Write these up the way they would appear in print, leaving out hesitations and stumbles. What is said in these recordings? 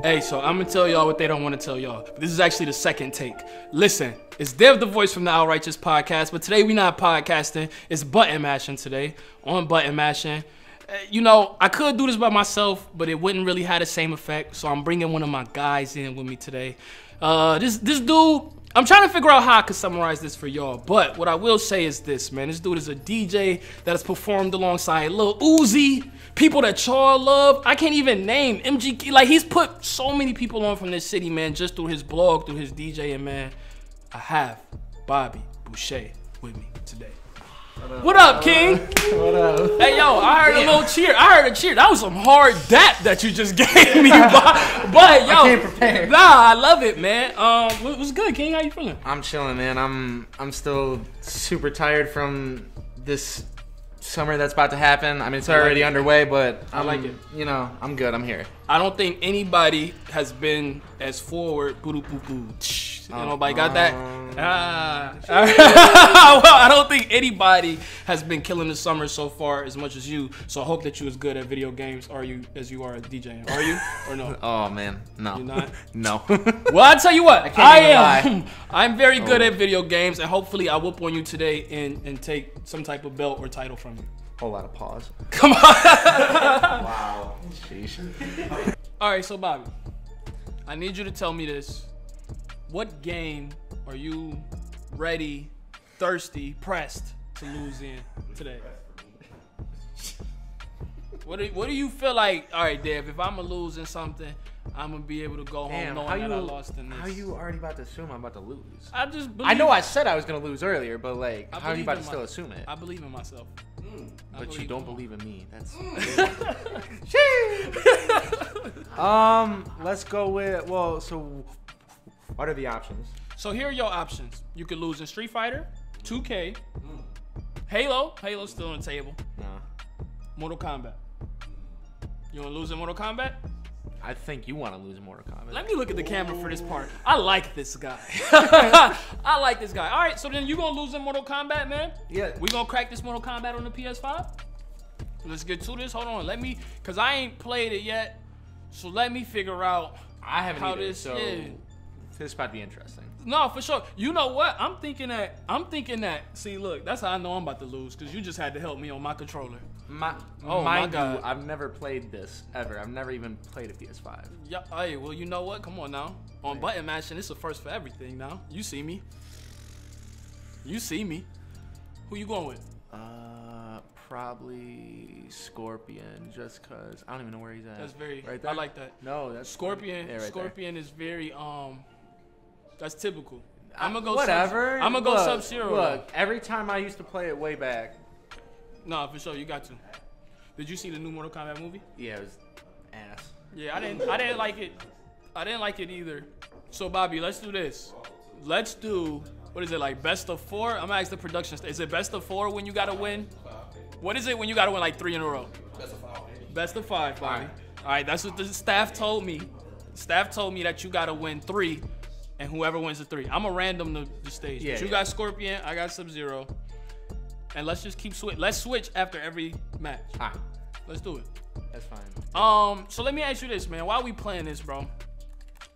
Hey, so I'm gonna tell y'all what they don't want to tell y'all. This is actually the second take. Listen, it's Dev the voice from the Outrighteous podcast, but today we not podcasting. It's button mashing today. On button mashing. You know, I could do this by myself, but it wouldn't really have the same effect. So I'm bringing one of my guys in with me today. This dude, I'm trying to figure out how I could summarize this for y'all. But what I will say is this, man. This dude is a DJ that has performed alongside Lil Uzi, people that y'all love. I can't even name MGK. Like, he's put so many people on from this city, man, just through his blog, through his DJing, man. I have Booby Booshay with me today. What up, King? What up? Hey, yo, I heard a little cheer. I heard a cheer. That was some hard dap that you just gave me. But yo, I came prepared. Nah, I love it, man. What's good, King? How you feeling? I'm chilling, man. I'm still super tired from this summer that's about to happen. I mean, it's already underway, but I like it. You know, I'm good. I'm here. I don't think anybody has been as forward. Nobody got that. I don't think anybody has been killing the summer so far as much as you. So I hope that you as good at video games as you are at DJing. Are you or no? Oh man, no. You're not? No. Well, I tell you what, I am. I'm very good at video games, and hopefully I whoop on you today and take some type of belt or title from you. Whole lot of pause. Come on. Wow. Sheesh. All right, so Bobby, I need you to tell me this. What game are you ready, thirsty, pressed to lose in today? What do you feel like? All right, Dev, if I'm gonna lose in something, I'm gonna be able to go home knowing that I lost in this. How you already about to assume I'm about to lose? I know I said I was gonna lose earlier, but like, how are you about to still assume it? I believe in myself. But you don't believe in me. That's let's go with, well, so what are the options? So here are your options. You could lose in Street Fighter, 2K, Halo's still on the table. Nah. Mortal Kombat. You wanna lose in Mortal Kombat? I think you want to lose in Mortal Kombat. Let me look at the camera for this part. I like this guy. I like this guy. All right, so then you gonna lose in Mortal Kombat, man? Yeah. We gonna crack this Mortal Kombat on the PS5? Let's get to this. Hold on, cause I ain't played it yet. So let me figure out I haven't how either, this so is. This is about to be interesting. No, for sure. You know what? I'm thinking that. See, look, that's how I know I'm about to lose, cause you just had to help me on my controller. My God. I've never played this ever. I've never even played a PS5. Yeah. Hey, well, you know what? Come on now. On button mashing, it's a first for everything. Now you see me. You see me. Who you going with? Probably Scorpion, just cause I don't even know where he's at. That's very. Right there? I like that. No, that's Scorpion. Yeah, right Scorpion is very That's typical. I'm gonna go. Whatever. I'm gonna go Sub-Zero. Look, every time I used to play it way back. No, for sure, you got to. Did you see the new Mortal Kombat movie? Yeah, it was ass. Yeah, I didn't like it. I didn't like it either. So Bobby, let's do this. Let's do, what is it, like best of 4? I'm gonna ask the production. Is it best of 4 when you gotta win? What is it when you gotta win like 3 in a row? Best of 5. Best of 5, Bobby. All right, that's what the staff told me. Staff told me that you gotta win 3, and whoever wins the 3. I'm gonna random the stage. Yeah, but you got Scorpion, I got Sub-Zero. And let's just keep switch. Let's switch after every match. Let's do it. That's fine. So let me ask you this, man. While we playing this, bro,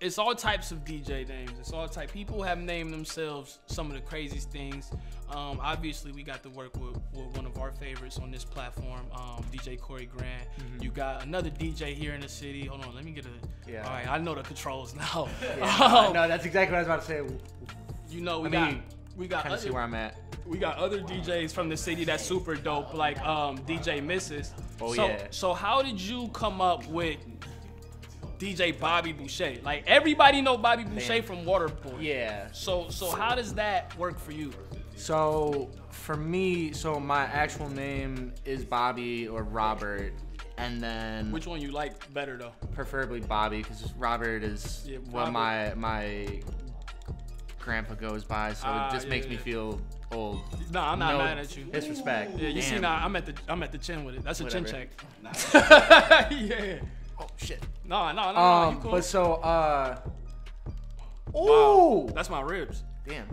it's all types of DJ names. It's all type. People have named themselves some of the craziest things. Obviously, we got to work with one of our favorites on this platform, DJ Corey Grant. You got another DJ here in the city. Hold on, let me get a. Yeah. All right, I know the controls now. Yeah, no, that's exactly what I was about to say. You know, we got. Kind of see where I'm at. We got other DJs from the city that's super dope, like DJ Mrs. Oh, so, yeah. So how did you come up with DJ Booby Booshay? Like, everybody know Booby Booshay from Waterboy. Yeah. So how does that work for you? So for me, my actual name is Bobby or Robert, and then Which one you like better though? Preferably Bobby, because Robert is what my grandpa goes by, so it just makes me feel old. No, I'm not mad at you. Disrespect. Yeah, you see now, I'm at the chin with it. That's a chin check. Yeah. Oh shit. No, you cool. But so Wow, that's my ribs. Damn.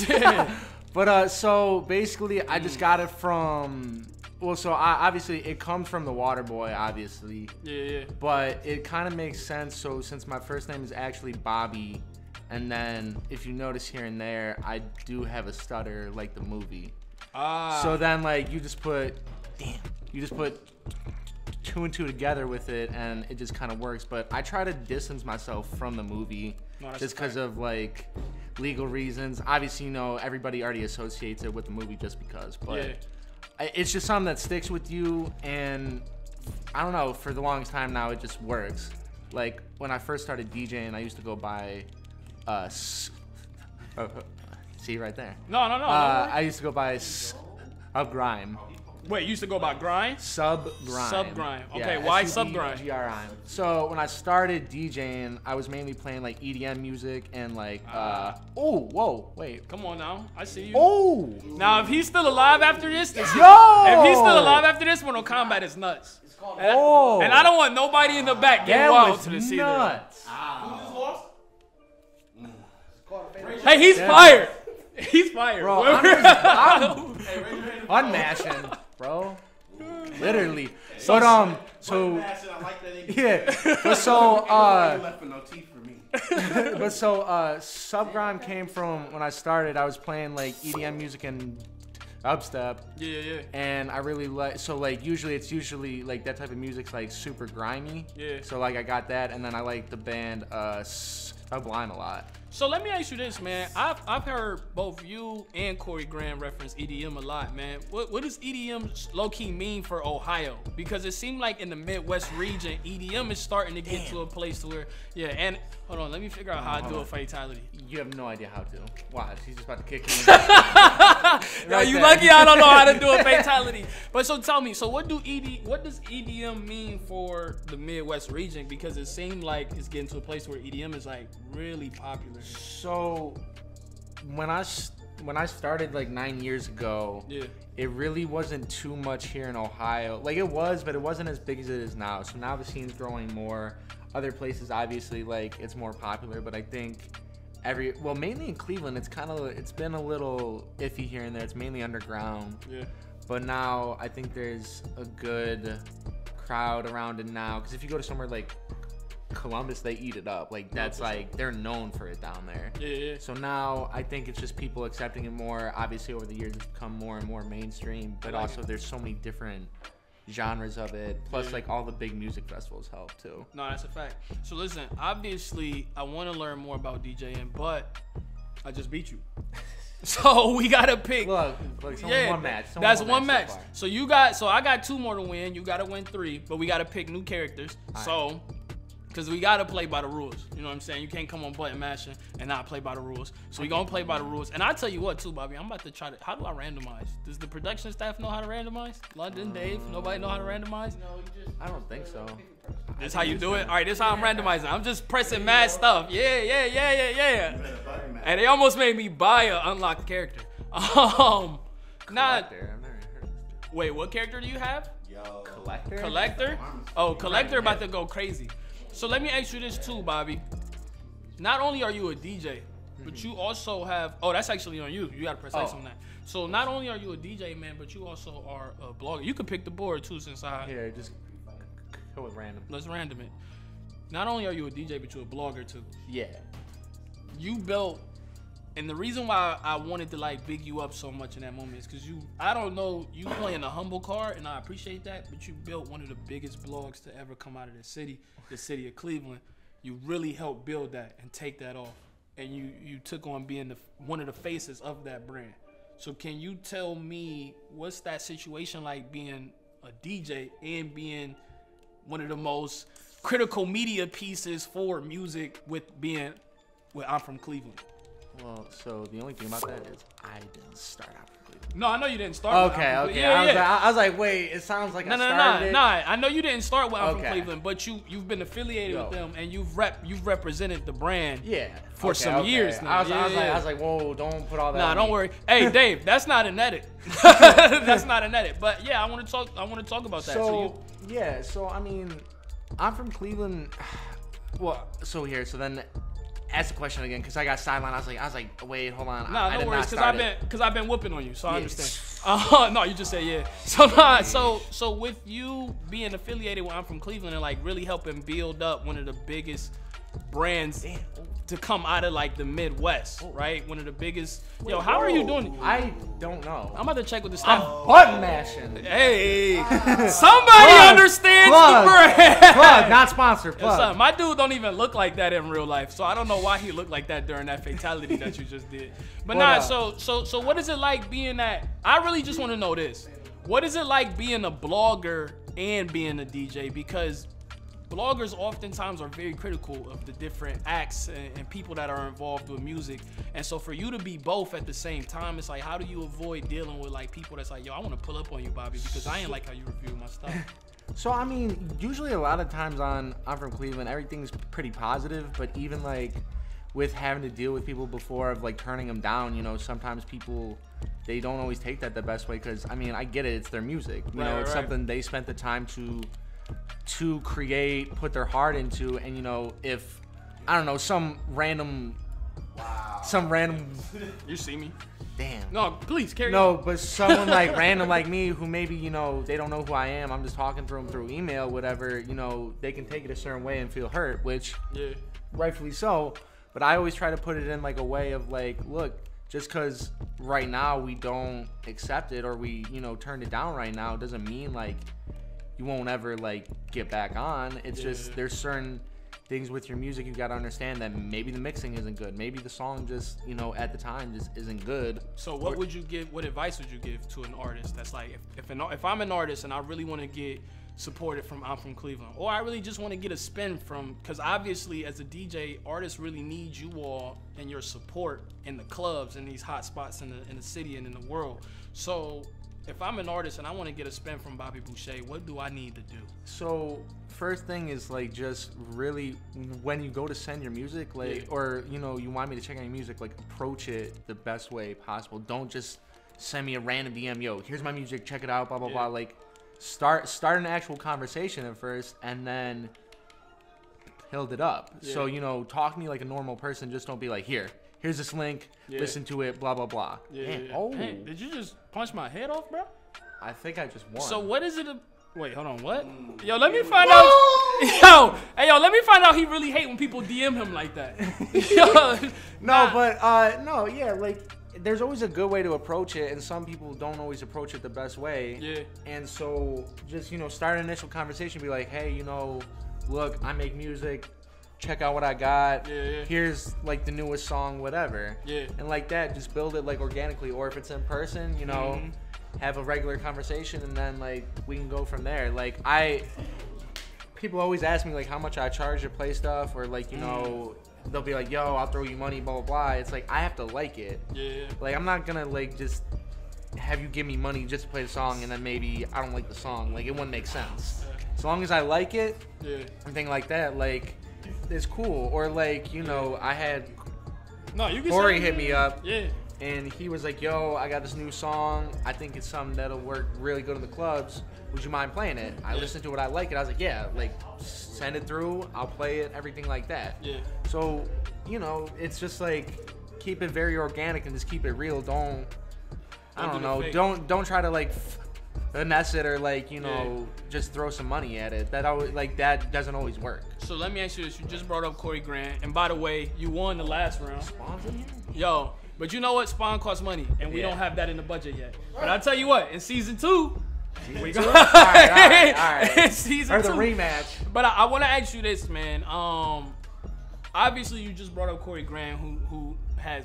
Yeah. But so basically, I just got it from Well, so obviously it comes from the Water Boy, obviously. Yeah. But it kind of makes sense. So since my first name is actually Bobby, and then if you notice here and there, I do have a stutter like the movie. So then like you just put two and two together with it, and it just kind of works. But I try to distance myself from the movie just because of like legal reasons. Obviously, everybody already associates it with the movie just because. But it's just something that sticks with you, and I don't know. For the longest time now, it just works. Like when I first started DJing, I used to go by, see right there. No. I used to go by Grime. Wait, you used to go by Grind? Grime. Okay, why Grime? Grime. So when I started DJing, I was mainly playing like EDM music and like wait. Come on now. I see you. Oh! Now if he's still alive after this, Yo! If he's still alive after this, Mortal Kombat is nuts. And I don't want nobody in the back getting wild to this nuts. Who just lost? Hey, he's fired. He's fired. Bro, I'm unmashing, bro. Literally. But Subgrime came from when I started. I was playing like EDM music and dubstep. Yeah. And I really usually like that type of music's like super grimy. Yeah. So like I got that, and then I like the band Sublime a lot. So let me ask you this, man. I've heard both you and Corey Graham reference EDM a lot, man. What does EDM low-key mean for Ohio? Because it seemed like in the Midwest region, EDM is starting to get to a place to where, and hold on, let me figure out how to do a fatality. You have no idea how to. Watch, he's just about to kick me. Yo, you lucky I don't know how to do a fatality. But so tell me, so what does EDM mean for the Midwest region? Because it seemed like it's getting to a place where EDM is like really popular. So when I started like 9 years ago, it really wasn't too much here in Ohio. Like it was, but it wasn't as big as it is now. So now the scene's growing more. Other places, obviously, like it's more popular. But I think mainly in Cleveland, it's been a little iffy here and there. It's mainly underground. Yeah. But now I think there's a good crowd around it now. Because if you go to somewhere like Columbus, they eat it up. Like that's like they're known for it down there. Yeah. So now I think it's just people accepting it more. Obviously over the years it's become more and more mainstream, but also there's so many different genres of it. Plus like all the big music festivals help too. No, that's a fact. So listen, obviously I want to learn more about DJing, but I just beat you. So we gotta pick. Look, one match. That's one match. So I got 2 more to win. You gotta win 3, but we gotta pick new characters. So because we gotta play by the rules. You know what I'm saying? You can't come on button mashing and not play by the rules. So we gonna play by the rules. And I'll tell you what too, Bobby, I'm about to try to, how do I randomize? Does the production staff know how to randomize? London, Dave, nobody know how to randomize? I don't think so. This how you do it? All right, this how I'm randomizing. I'm just pressing mad stuff. Yeah. And they almost made me buy an unlocked character. Collector. I've never heard of this. Wait, what character do you have? Collector? Collector? Oh, Collector about to go crazy. So let me ask you this too, Bobby. Not only are you a DJ, but you also have, that's actually on you. You gotta press X on that. So not only are you a DJ, man, but you also are a blogger. You could pick the board too, since Here, just go with random. Let's random it. Not only are you a DJ, but you're a blogger too. Yeah. You built, and the reason why I wanted to like big you up so much in that moment is because I don't know, you playing a humble card, and I appreciate that, but you built one of the biggest blogs to ever come out of the city of Cleveland. You really helped build that and take that off, and you took on being one of the faces of that brand. So can you tell me what's that situation like being a DJ and being one of the most critical media pieces for music with I'm from Cleveland? Well, so the only thing about that is I didn't start out from Cleveland. No, I know you didn't start. Okay. Yeah. I was like, wait. It sounds like I started. No. I know you didn't start with I'm from Cleveland, but you've been affiliated with them and you've represented the brand. Yeah. For some years now. I was like, whoa, don't put all that. Nah, on don't me. worry. Hey, Dave, that's not an edit. That's not an edit. But yeah, I want to talk about that. So I mean, I'm from Cleveland. Well, so then ask the question again because I got sidelined. I was like, wait, hold on. Nah, I no did worries, because I've been whooping on you, so I understand. No, you just said yeah. So with you being affiliated with I'm From Cleveland and like really helping build up one of the biggest brands to come out of like the Midwest, right? One of the biggest. Yo, how are you doing? I don't know. I'm about to check with the staff. I'm button mashing. Hey, somebody understands the brand. Plug, not sponsored. Plug. My dude don't even look like that in real life, so I don't know why he looked like that during that fatality that you just did. But so what is it like being that? I really just want to know this. What is it like being a blogger and being a DJ? Because bloggers oftentimes are very critical of the different acts and people that are involved with music. And so for you to be both at the same time, it's like, how do you avoid dealing with like people that's like, yo, I want to pull up on you, Bobby, because I ain't like how you review my stuff. So, I mean, usually a lot of times on I'm From Cleveland, everything's pretty positive, but even like with having to deal with people before of like turning them down, you know, sometimes people, they don't always take that the best way because, I mean, I get it, it's their music. You know, it's something they spent the time to create, put their heart into, and you know, if I don't know, some random You see me? Damn. No, please carry on. No, but someone like random like me who maybe, you know, they don't know who I am, I'm just talking to them through email, whatever, you know, they can take it a certain way and feel hurt, which rightfully so, but I always try to put it in like a way of like, look, just because right now we don't accept it or we, you know, turned it down right now doesn't mean like you won't ever like get back on. It's just there's certain things with your music you got to understand that maybe the mixing isn't good, maybe the song just, you know, at the time just isn't good. So what advice would you give to an artist that's like, if I'm an artist and I really want to get supported from I'm From Cleveland, or I really just want to get a spin from, because obviously as a DJ, artists really need you all and your support in the clubs and these hot spots in the city and in the world. So if I'm an artist and I want to get a spin from Booby Booshay, what do I need to do? So first thing is like just really when you go to send your music, like or you know you want me to check out your music, like approach it the best way possible. Don't just send me a random DM, yo, here's my music, check it out, blah blah blah. Like start an actual conversation at first and then build it up. So you know, talk to me like a normal person. Just don't be like, here's this link, listen to it, blah blah blah. Hey, did you just punch my head off, bro? I think I just won. So what is it? Wait, hold on, what? Yo, let me find out. Yo, let me find out he really hate when people DM him like that. Like there's always a good way to approach it, and some people don't always approach it the best way. Yeah. And so just, you know, start an initial conversation, be like, hey, you know, look, I make music. Check out what I got. Here's like the newest song, whatever. And like that, just build it like organically. Or if it's in person, you know, have a regular conversation, and then like we can go from there. Like people always ask me like how much I charge to play stuff, or like, you know, they'll be like, yo, I'll throw you money, blah blah blah. It's like I have to like it. Like I'm not gonna like just have you give me money just to play the song, and then maybe I don't like the song. Like it wouldn't make sense. As long as I like it, anything like that, like. It's cool. Or like, you know, I had Corey hit me up and he was like, yo, I got this new song, I think it's something that'll work really good in the clubs, would you mind playing it? I listened to it, I like it, I was like, yeah, like send it through, I'll play it, everything like that. So, you know, it's just like keep it very organic and just keep it real. Don't try to like finesse it or like, you know, just throw some money at it. That doesn't always work. So let me ask you this. You just brought up Corey Grant, and by the way, you won the last round. Yo, but you know what? Spawn costs money, and we don't have that in the budget yet. But I'll tell you what, in season 2, we go. All right. Season 2. The rematch. But I want to ask you this, man. Obviously, you just brought up Corey Grant, who has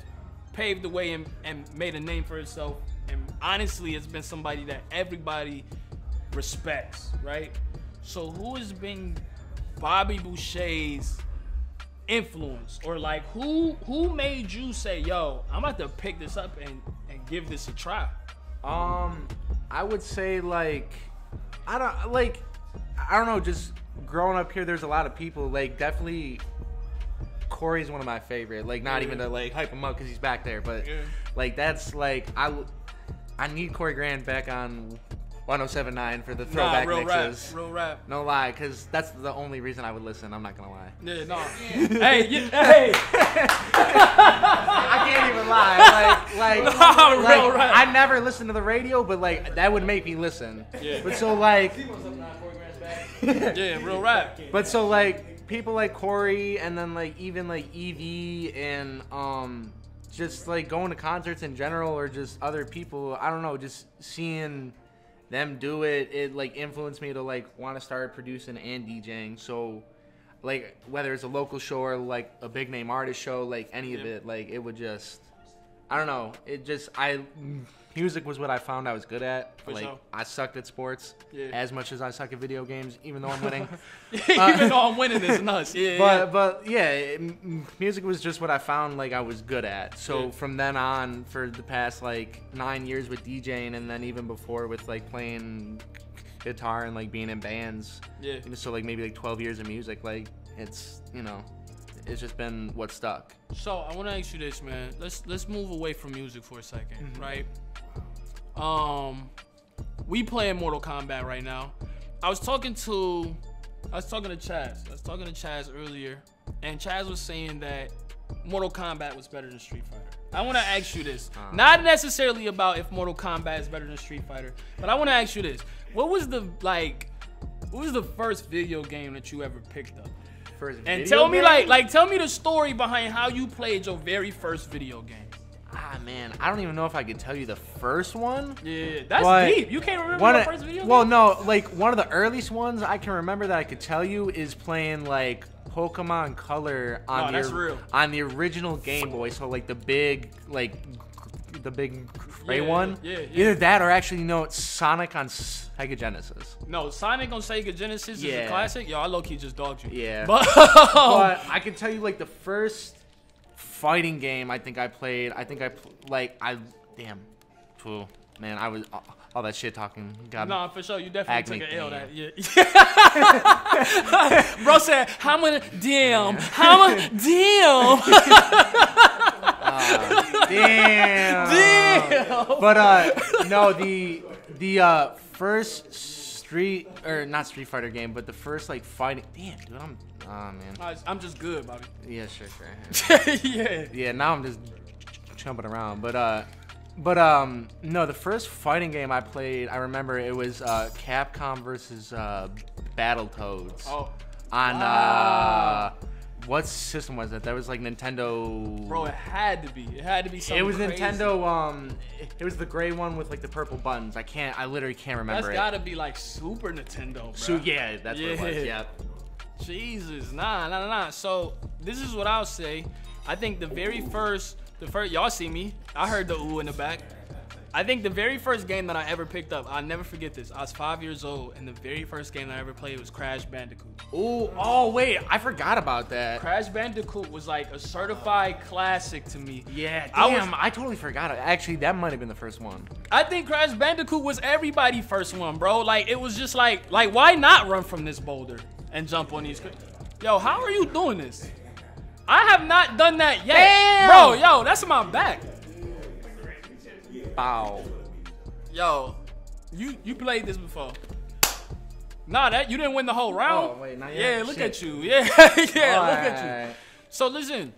paved the way and made a name for himself. And honestly, it's been somebody that everybody respects, right? So who has been Booby Booshay's influence? Or like who made you say, yo, I'm about to pick this up and give this a try? I would say like I don't know, just growing up here there's a lot of people, like definitely Corey's one of my favorite. Like not even to like hype him up because he's back there, but like that's like I need Corey Grant back on 107.9 for the throwback mixes. Real rap. No lie, because that's the only reason I would listen. I'm not gonna lie. Yeah, no. Hey. I can't even lie. Real rap. I never listen to the radio, but like that would make me listen. Yeah. But so like. Yeah, real rap. But so like people like Corey and then like even like Evie and just like going to concerts in general or just other people, I don't know, just seeing them do it like influenced me to like want to start producing and DJing. So like whether it's a local show or like a big name artist show, like any of it, like it would just, I don't know, it just music was what I found I was good at. Like I sucked at sports as much as I suck at video games, even though I'm winning. Even though I'm winning is nuts. But music was just what I found like I was good at. So from then on, for the past like 9 years with DJing, and then even before with like playing guitar and like being in bands. Yeah. So like maybe like 12 years of music, like it's, you know, it's just been what stuck. So I want to ask you this, man. Let's move away from music for a second, right? We playing Mortal Kombat right now. I was talking to Chaz earlier, and Chaz was saying that Mortal Kombat was better than Street Fighter. I want to ask you this, not necessarily about if Mortal Kombat is better than Street Fighter, but I want to ask you this: what was the first video game that you ever picked up? And tell me tell me the story behind how you played your very first video game. Ah, man, I don't even know if I could tell you the first one. Yeah, that's deep. You can't remember your first video game? Well, no, like one of the earliest ones I can remember that I could tell you is playing like Pokemon Color on the original Game Boy. So like the big gray one. Yeah. Either that or actually Sonic on Sega Genesis. No, Sonic on Sega Genesis is a classic. Yo, I low-key just dogged you. Yeah. But I can tell you like the first fighting game I think I played. Damn. Phew, man, I was all that shit talking. No, for sure. You definitely took an L that. Yeah. Bro said, how many damn. Damn. But no, the first not Street Fighter game, but the first like fighting. Damn, dude, man. I'm just good, Bobby. Yeah, sure. Yeah. Yeah, now I'm just jumping around, but no, the first fighting game I played, I remember it was Capcom versus Battletoads. Oh. On what system was that? That was like Nintendo. Bro, it had to be. It had to be something. It was crazy. Nintendo. It was the gray one with like the purple buttons. I literally can't remember. That's gotta be like Super Nintendo, bro. So yeah, that's what it was. Yeah. Jesus, nah. So this is what I'll say. I think the first y'all see me. I heard the ooh in the back. I think the very first game that I ever picked up, I'll never forget this. I was 5 years old, and the very first game that I ever played was Crash Bandicoot. Ooh, oh wait, I forgot about that. Crash Bandicoot was like a certified classic to me. Yeah, damn, I totally forgot it. Actually, that might have been the first one. I think Crash Bandicoot was everybody's first one, bro. Like, it was just like why not run from this boulder and jump on these? Yo, how are you doing this? I have not done that yet. Damn! Bro, yo, that's my back. Bow. Yo, you played this before. Nah, you didn't win the whole round. Oh, wait, not yet. Yeah, look at you. Yeah, look at you. So listen,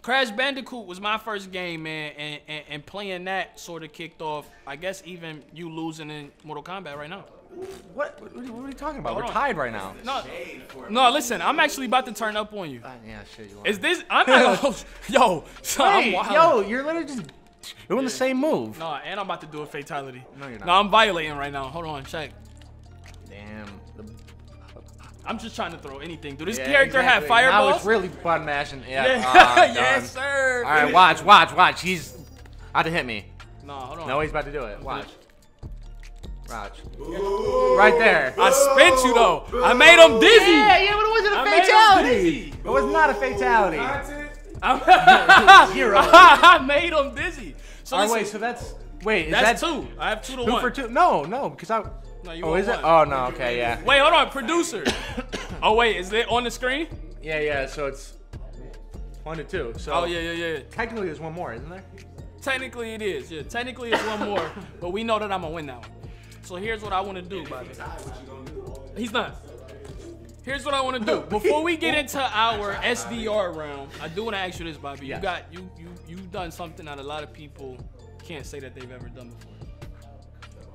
Crash Bandicoot was my first game, man, and playing that sort of kicked off, I guess, even you losing in Mortal Kombat right now. What are you talking about? We're tied right now. No, listen, I'm actually about to turn up on you. Yeah, shit, you are. Is this? I'm not. Yo, son, hey, yo, you're literally just doing the same move. No, and I'm about to do a fatality. No, you're not. No, I'm violating right now. Hold on, check. Damn. I'm just trying to throw anything. Do this character have fireballs? Now it's really button mashing. Yeah. Yes, sir. All right, watch. He's about to hit me. No, hold on. No, he's about to do it. Watch. Right there. I spent you though. I made him dizzy. Yeah, but it wasn't a fatality. It was not a fatality. Zero. I made him dizzy. So right, wait, so that's that's two. I have 2 to 1. 2 for 2. No, because I. No, you is one. it? Oh no, okay, yeah. Wait, hold on, producer. Oh wait, is it on the screen? Yeah. So it's 1 to 2. So. Oh yeah. Technically, there's one more, isn't there? Technically, it is. Yeah, technically it's one more, but we know that I'm gonna win that one. So here's what I want to do, Bobby. He's not. Here's what I want to do. Before we get into our SDR round, I do want to ask you this, Bobby. Yes. You've done something that a lot of people can't say that they've ever done before.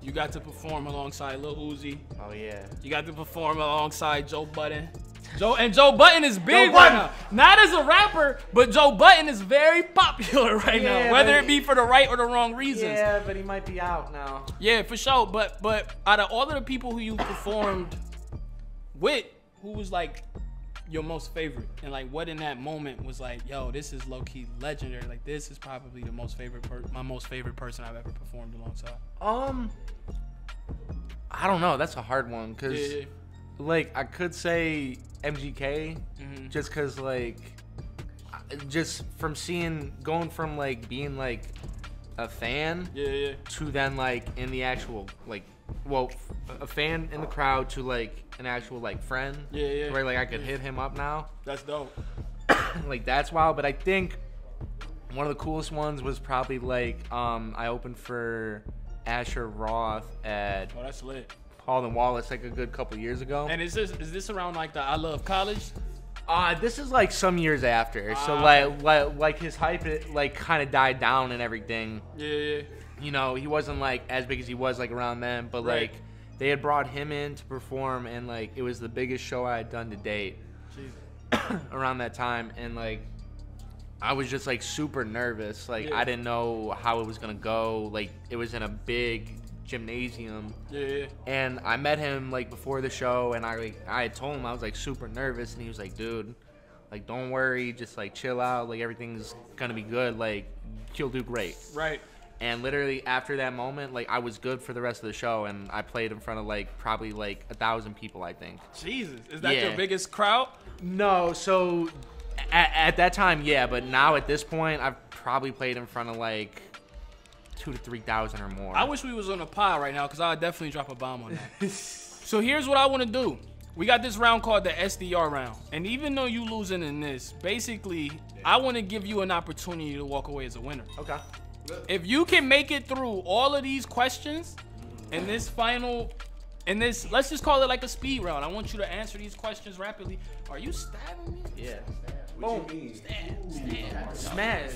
You got to perform alongside Lil Uzi. Oh yeah. You got to perform alongside Joe Budden. Joe Budden is big right now. Not as a rapper, but Joe Budden is very popular right now, whether it be for the right or the wrong reasons. Yeah, but he might be out now. Yeah, for sure. But out of all of the people who you performed with, who was like your most favorite? And like what in that moment was like, yo, this is low-key legendary. Like this is probably the most favorite my most favorite person I've ever performed alongside. I don't know. That's a hard one because like I could say MGK just because like just from going from like being like a fan to then like in the actual like a fan in the crowd to like an actual like friend where like I could hit him up now. That's dope. Like that's wild. But I think one of the coolest ones was probably like I opened for Asher Roth at that's lit. Paul and Wallace like a good couple years ago. And is this around like the I Love College? This is like some years after. So like his hype like kind of died down and everything. Yeah. You know, he wasn't like as big as he was like around then, but like they had brought him in to perform and like it was the biggest show I had done to date around that time. And like I was just like super nervous. Like I didn't know how it was gonna go. Like it was in a big gymnasium. And I met him like before the show and I had told him I was like super nervous and he was like, dude, like don't worry, just like chill out, like everything's gonna be good, like you'll do great. Right. And literally after that moment, like I was good for the rest of the show and I played in front of like probably like 1,000 people, I think. Jesus. Is that your biggest crowd? No, so at that time, yeah, but now at this point I've probably played in front of like 2,000 to 3,000 or more. I wish we was on a pod right now because I would definitely drop a bomb on that. So here's what I want to do. We got this round called the SDR round. And even though you losing in this, basically, I want to give you an opportunity to walk away as a winner. Okay. If you can make it through all of these questions in this let's just call it like a speed round. I want you to answer these questions rapidly. Are you stabbing me? Yeah. What you mean? Stab. Smash.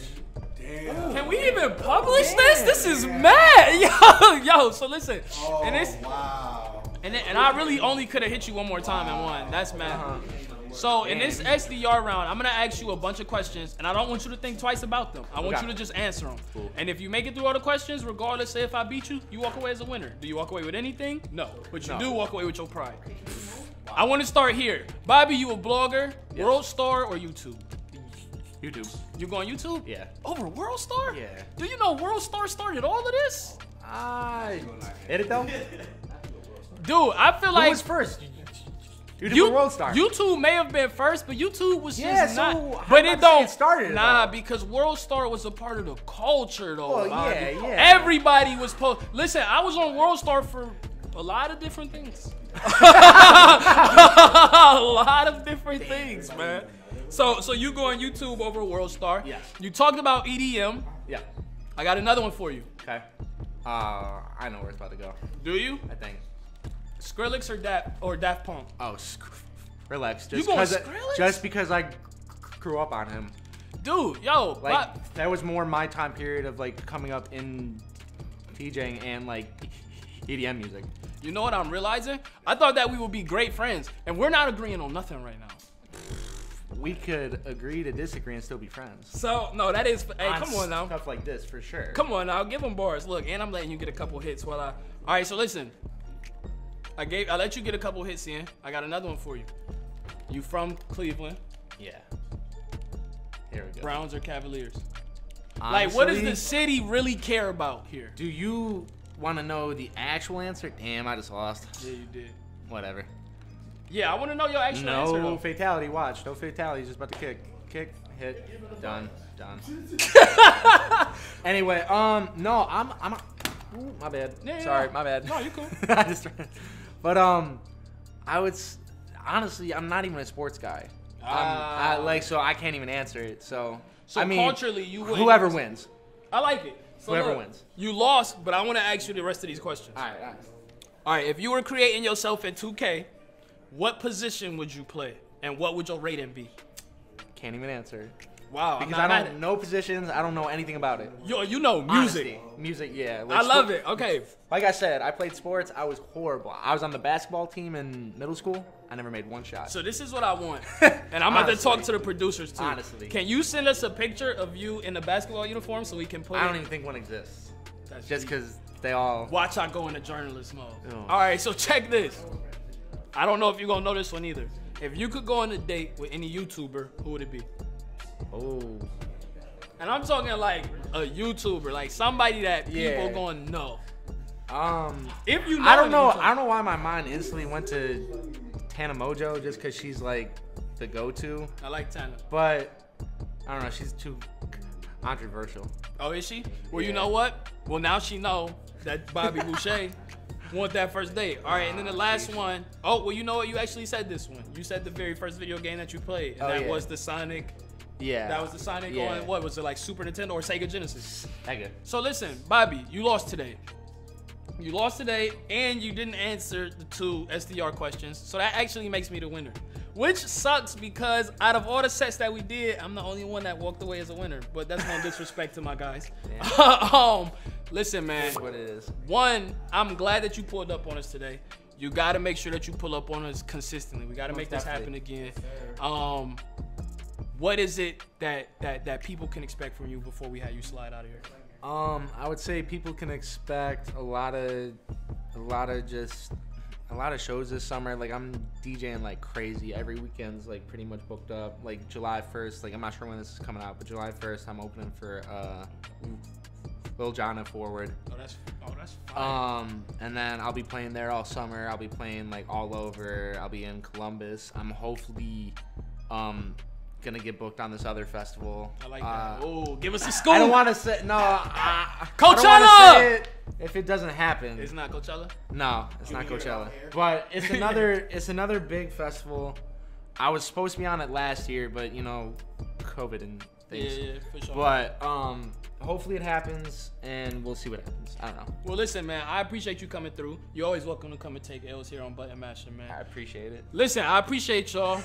Damn. Can we even publish this? This is mad. Yo, so listen. Oh, and this, wow. And I really only could have hit you one more time and won. That's mad. So in this SDR round, I'm gonna ask you a bunch of questions, and I don't want you to think twice about them. I want you to just answer them. Cool. And if you make it through all the questions, regardless, say if I beat you, you walk away as a winner. Do you walk away with anything? No. But you do walk away with your pride. I want to start here. Bobby, you a blogger, World Star, or YouTube? YouTube. You going YouTube? Yeah. Over World Star? Yeah. Do you know World Star started all of this? Edit though? Dude, I feel like Who was first? YouTube World Star. YouTube may have been first, but YouTube was just not. So But it don't. Started Nah, because World Star was a part of the culture, though. Well, Bobby. yeah. Everybody was Listen, I was on World Star for a lot of different things. A lot of different things, man. So you go on YouTube over World Star. Yes. You talked about EDM. Yeah. I got another one for you. Okay. I know where it's about to go. Do you? I think. Skrillex or Daft Punk? Oh, relax. You going Skrillex? Just because I grew up on him. Dude, yo. Like, that was more my time period of, like, coming up in DJing and, like, EDM music. You know what I'm realizing? I thought that we would be great friends, and we're not agreeing on nothing right now. We could agree to disagree and still be friends. So, no, that is... Hey, come on now. Stuff like this, for sure. Come on now. Give them bars. Look, and I'm letting you get a couple hits while I... All right, so listen. I let you get a couple hits in. I got another one for you. You from Cleveland? Yeah. Here we go. Browns or Cavaliers? Honestly, Like, what does the city really care about here? Do you want to know the actual answer? Damn, I just lost. Yeah, you did. Whatever. Yeah, I want to know your actual answer, No though. fatality. Watch. No fatality. Just about to kick. Kick. Hit. Done. Anyway, no, I'm. Ooh, my bad. Yeah, Sorry, yeah. my bad. No, you cool. But I would honestly, I'm not even a sports guy. So I can't even answer it. So I mean, culturally, you wouldn't. whoever wins. I like it. So Whoever look, wins. You lost, but I want to ask you the rest of these questions. All right. All right, if you were creating yourself in 2K, what position would you play? And what would your rating be? Can't even answer. Wow. Because I don't know positions. I don't know anything about it. You know music. Honestly, music, yeah. I love it. Okay. Like I said, I played sports. I was horrible. I was on the basketball team in middle school. I never made one shot. So this is what I want. And I'm about to talk to the producers too. Honestly. Can you send us a picture of you in the basketball uniform so we can put it? I don't even think one exists. That's Just deep. because they all... Watch I go into journalist mode. Oh. All right, so check this. I don't know if you're going to know this one either. If you could go on a date with any YouTuber, who would it be? Oh. And I'm talking like a YouTuber, like somebody that people going to know. If you know I don't know. YouTuber. I don't know why my mind instantly went to Tana Mojo just because she's like the go-to. I like Tana. But I don't know. She's too controversial. Oh, is she? Well, you know what? Well, now she know that Booby Booshay want that first date. All right, and then the last one. Oh, well, you know what? You actually said this one. You said the very first video game that you played, and that was the Sonic. Yeah. That was the Sonic on, what was it, like Super Nintendo or Sega Genesis? That good. So listen, Bobby, you lost today. You lost today, and you didn't answer the 2 SDR questions. So that actually makes me the winner. Which sucks because out of all the sets that we did, I'm the only one that walked away as a winner. But that's no disrespect to my guys. Listen, man. That's what it is. One, I'm glad that you pulled up on us today. You got to make sure that you pull up on us consistently. We got to make this happen again. What is it that people can expect from you before we have you slide out of here? I would say people can expect a lot of shows this summer. Like I'm DJing like crazy. Every weekend's like pretty much booked up. Like July 1st, like I'm not sure when this is coming out, but July 1st I'm opening for Lil Jon at Forward. Oh, that's fine. And then I'll be playing there all summer. I'll be playing like all over. I'll be in Columbus. I'm hopefully gonna get booked on this other festival. I like that. Oh, give us a scoop. I don't want to say Coachella. I don't wanna say it if it doesn't happen. It's not Coachella. No, it's not Coachella. But it's another big festival. I was supposed to be on it last year, but you know, COVID and things. Yeah, for sure. But hopefully it happens, and we'll see what happens. I don't know. Well, listen, man. I appreciate you coming through. You're always welcome to come and take L's here on Button Mashing, man. I appreciate it. Listen, I appreciate y'all.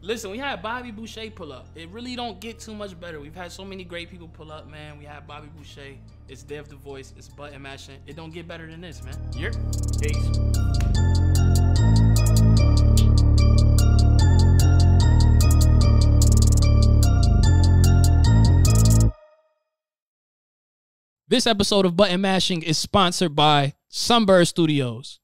Listen, we had Booby Booshay pull up. It really don't get too much better. We've had so many great people pull up, man. We had Booby Booshay. It's Dev the Voice. It's Button Mashing. It don't get better than this, man. Peace. This episode of Button Mashing is sponsored by Sunbird Studios.